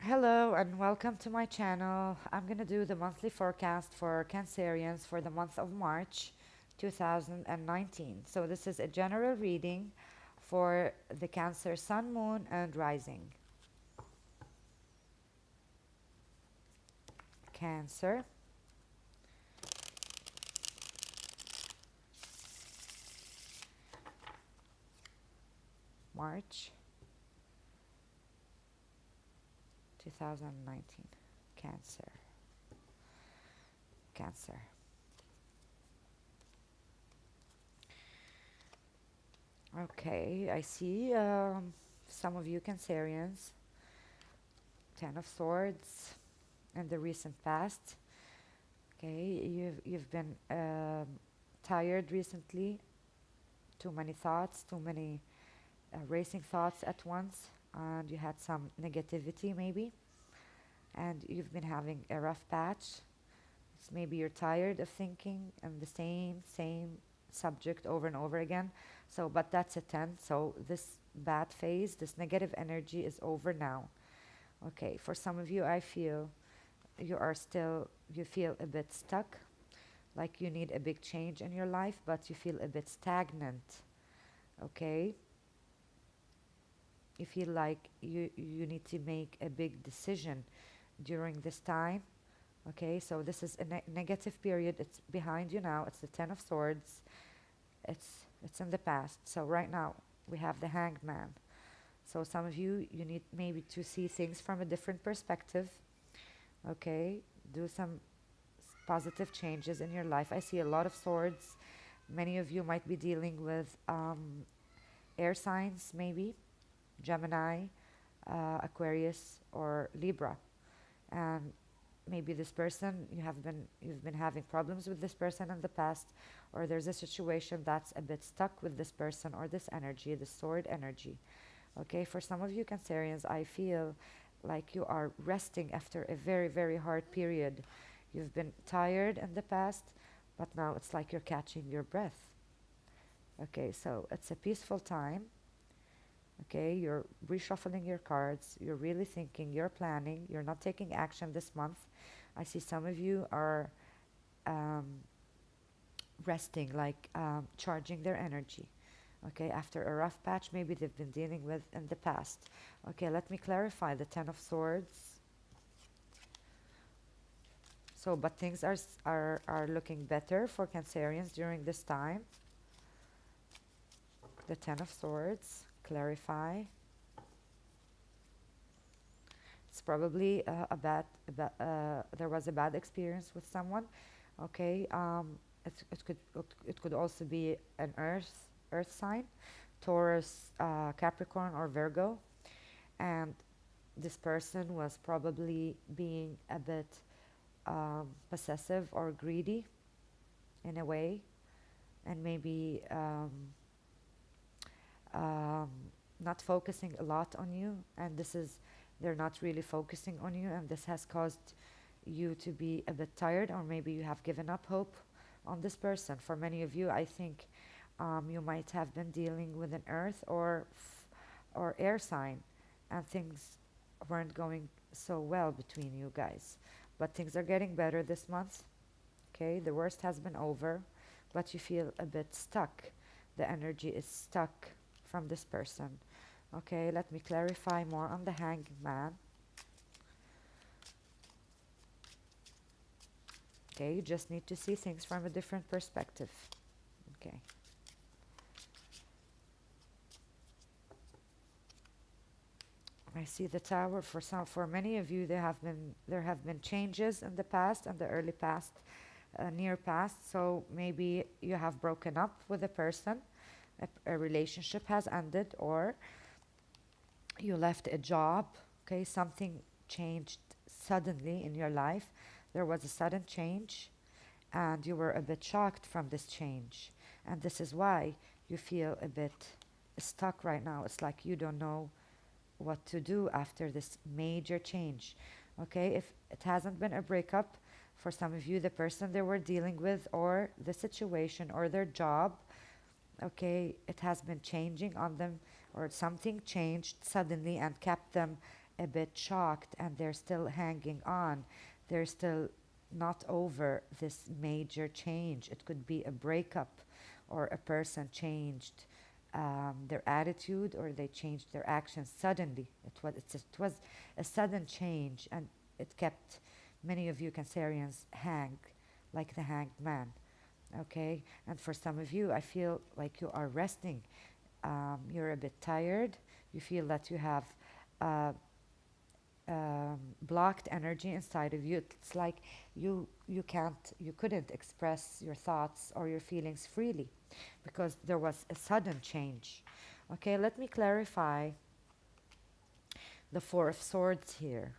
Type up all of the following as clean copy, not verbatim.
Hello and welcome to my channel. I'm going to do the monthly forecast for Cancerians for the month of March 2019. So this is a general reading for the Cancer Sun, Moon and Rising. Cancer, March 2019. Cancer, Cancer. Okay, I see some of you Cancerians, Ten of Swords in the recent past. Okay, you've been tired recently. Too many thoughts, too many racing thoughts at once, and you had some negativity maybe, and you've been having a rough patch. It's maybe you're tired of thinking and the same subject over and over again. So, but that's a 10. So this bad phase, this negative energy is over now. Okay, for some of you, I feel you feel a bit stuck, like you need a big change in your life, but you feel a bit stagnant. Okay, you feel like you need to make a big decision during this time. Okay, so this is a negative period. It's behind you now. It's the Ten of Swords. It's in the past. So right now we have the Hanged Man. So some of you need maybe to see things from a different perspective. Okay, do some positive changes in your life. I see a lot of swords. Many of you might be dealing with air signs, maybe Gemini, Aquarius, or Libra, and maybe this person you've been having problems with this person in the past, or there's a situation that's a bit stuck with this person or this energy, the sword energy. Okay, for some of you Cancerians, I feel like you are resting after a very hard period. You've been tired in the past, but now it's like you're catching your breath. Okay, so it's a peaceful time. Okay, you're reshuffling your cards, you're really thinking, you're planning, you're not taking action this month. I see some of you are um, resting, like charging their energy. Okay, after a rough patch maybe they've been dealing with in the past. Okay, let me clarify the Ten of Swords. So, but things are looking better for Cancerians during this time. The Ten of Swords, clarify. It's probably there was a bad experience with someone. Okay, it could also be an earth sign, Taurus, Capricorn, or Virgo, and this person was probably being a bit possessive or greedy in a way, and maybe um, not focusing a lot on you, and this is they're not really focusing on you, and this has caused you to be a bit tired, or maybe you have given up hope on this person. For many of you, I think you might have been dealing with an earth or air sign, and things weren't going so well between you guys, but things are getting better this month. Okay, the worst has been over, but you feel a bit stuck. The energy is stuck from this person. Okay, let me clarify more on the Hanged Man. Okay, you just need to see things from a different perspective. Okay. I see the Tower. For many of you, there have been changes in the past and the early past, near past. So maybe you have broken up with a person, a relationship has ended, or you left a job. Okay, something changed suddenly in your life. There was a sudden change, and you were a bit shocked from this change, and this is why you feel a bit stuck right now. It's like you don't know what to do after this major change. Okay, if it hasn't been a breakup, for some of you, the person they were dealing with, or the situation, or their job, okay, it has been changing on them, or something changed suddenly and kept them a bit shocked and they're still hanging on. They're still not over this major change. It could be a breakup, or a person changed their attitude, or they changed their actions suddenly. It was a sudden change, and it kept many of you Cancerians hang like the hanged man. Okay, and for some of you, I feel like you are resting. You're a bit tired. You feel that you have uh, blocked energy inside of you. It's like you couldn't express your thoughts or your feelings freely because there was a sudden change. Okay, let me clarify the Four of Swords here.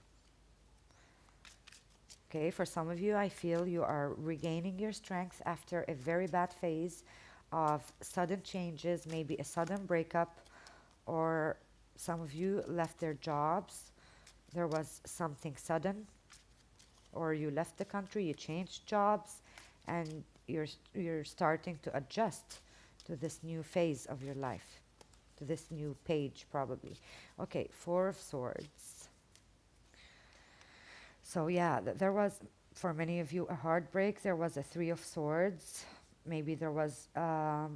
Okay, for some of you, I feel you are regaining your strength after a very bad phase of sudden changes, maybe a sudden breakup, or some of you left their jobs. There was something sudden, or you left the country, you changed jobs, and you're starting to adjust to this new phase of your life, to this new page probably. Okay, Four of Swords. So yeah, there was, for many of you, a heartbreak. There was a Three of Swords. Maybe there was a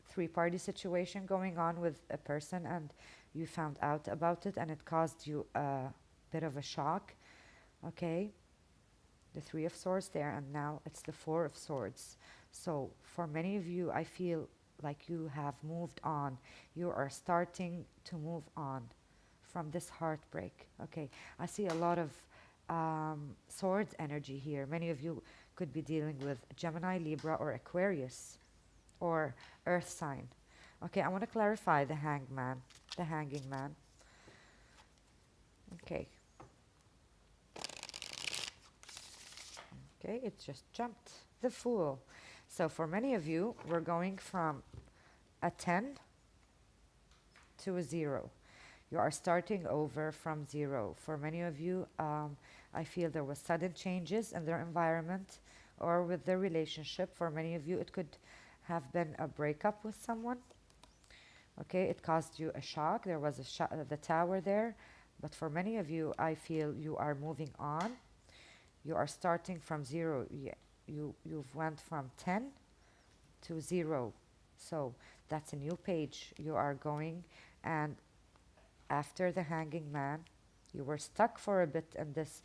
three-party situation going on with a person, and you found out about it, and it caused you a bit of a shock. Okay, the Three of Swords there, and now it's the Four of Swords. So for many of you, I feel like you have moved on. You are starting to move on from this heartbreak. Okay, I see a lot of swords energy here. Many of you could be dealing with Gemini, Libra, or Aquarius, or Earth sign. Okay, I want to clarify the hanged man, the hanging man. Okay. Okay, it just jumped. The Fool. So for many of you, we're going from a 10 to a 0. You are starting over from 0. For many of you, I feel there was sudden changes in their environment or with their relationship. For many of you, it could have been a breakup with someone. Okay, it caused you a shock. There was the Tower there. But for many of you, I feel you are moving on. You are starting from 0. You've went from 10 to 0. So that's a new page you are going. And after the hanging man, you were stuck for a bit in this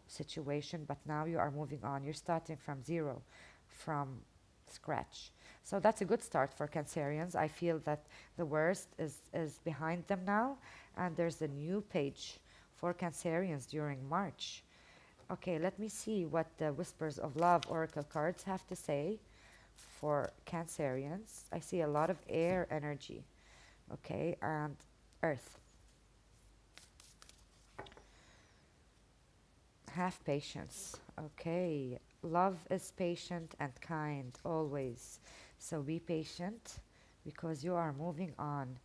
situation, but now you are moving on. You're starting from 0, from scratch. So that's a good start for Cancerians. I feel that the worst is behind them now, and there's a new page for Cancerians during March. Okay, let me see what the Whispers of Love Oracle cards have to say for Cancerians. I see a lot of air energy, okay, and earth. Have patience, okay. Love is patient and kind always. So be patient because you are moving on,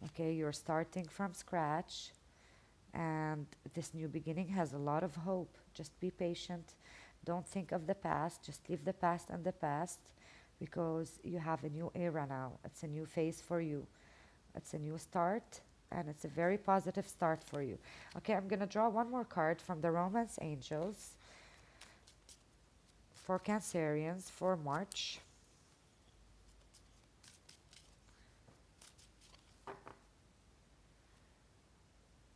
okay. You're starting from scratch, and this new beginning has a lot of hope. Just be patient. Don't think of the past. Just leave the past in the past because you have a new era now. It's a new phase for you. It's a new start, and it's a very positive start for you. Okay, I'm going to draw one more card from the Romance Angels for Cancerians for March.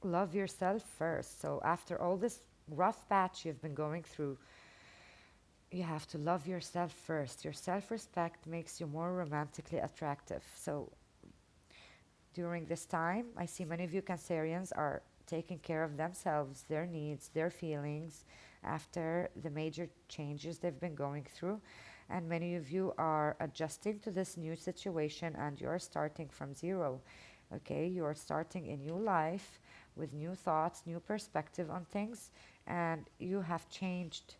Love yourself first. So after all this rough patch you've been going through, you have to love yourself first. Your self-respect makes you more romantically attractive. So during this time, I see many of you Cancerians are taking care of themselves, their needs, their feelings after the major changes they've been going through. And many of you are adjusting to this new situation, and you're starting from 0. Okay, you're starting a new life with new thoughts, new perspective on things, and you have changed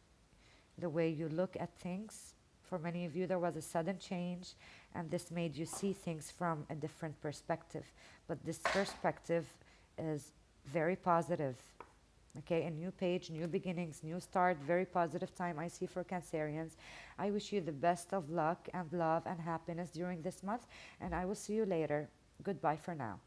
the way you look at things. For many of you, there was a sudden change, and this made you see things from a different perspective. But this perspective is very positive. Okay, a new page, new beginnings, new start, very positive time I see for Cancerians. I wish you the best of luck and love and happiness during this month, and I will see you later. Goodbye for now.